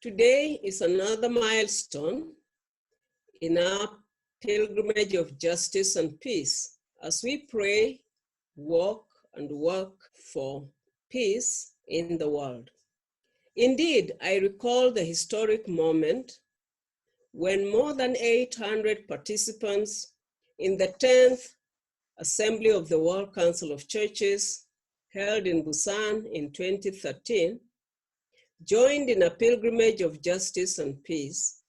Today is another milestone in our pilgrimage of justice and peace as we pray, walk, and work for peace in the world. Indeed, I recall the historic moment when more than 800 participants in the 10th Assembly of the World Council of Churches, held in Busan in 2013, joined in a pilgrimage of justice and peace,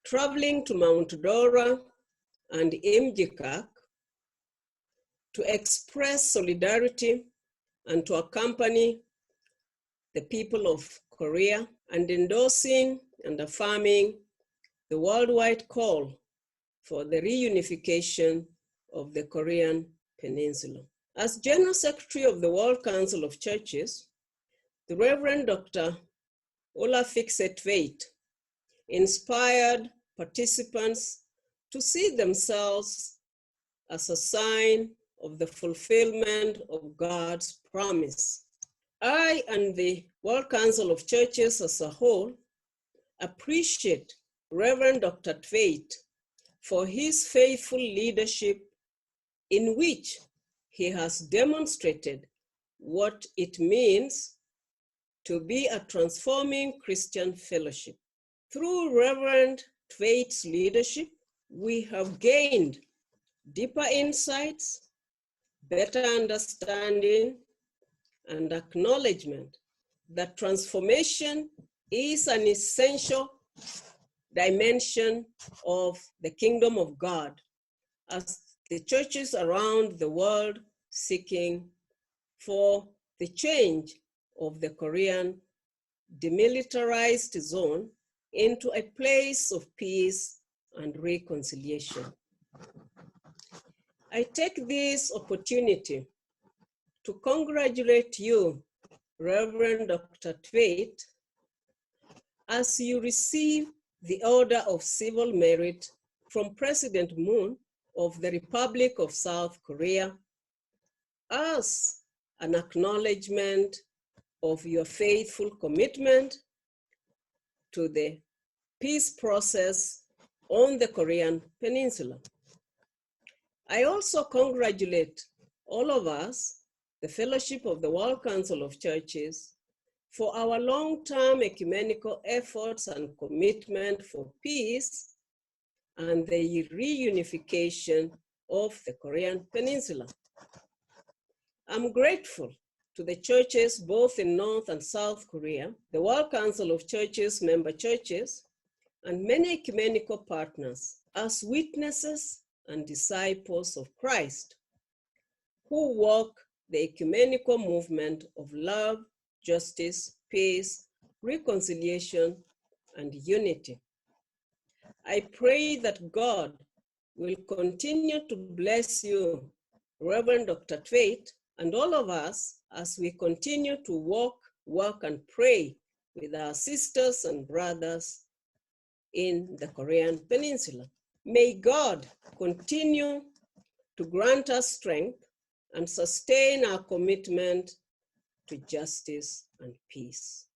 traveling to Mount Dora and Imjingak to express solidarity and to accompany the people of Korea, and endorsing and affirming the worldwide call for the reunification of the Korean Peninsula. As General Secretary of the World Council of Churches, the Reverend Dr. Olav Fykse Tveit inspired participants to see themselves as a sign of the fulfillment of God's promise. I and the World Council of Churches as a whole appreciate Reverend Dr. Tveit for his faithful leadership, in which he has demonstrated what it means to be a transforming Christian fellowship. Through Reverend Tveit's leadership, we have gained deeper insights, better understanding, and acknowledgement that transformation is an essential dimension of the kingdom of God, as the churches around the world seeking for the change of the Korean demilitarized zone into a place of peace and reconciliation. I take this opportunity to congratulate you, Reverend Dr. Tveit, as you receive the Order of Civil Merit from President Moon of the Republic of South Korea as an acknowledgement of your faithful commitment to the peace process on the Korean Peninsula. I also congratulate all of us, the Fellowship of the World Council of Churches, for our long-term ecumenical efforts and commitment for peace and the reunification of the Korean Peninsula. I'm grateful to the churches both in North and South Korea, the World Council of Churches member churches, and many ecumenical partners as witnesses and disciples of Christ who walk the ecumenical movement of love, justice, peace, reconciliation, and unity. I pray that God will continue to bless you, Reverend Dr. Tveit, and all of us as we continue to walk, work, and pray with our sisters and brothers in the Korean Peninsula. May God continue to grant us strength and sustain our commitment to justice and peace.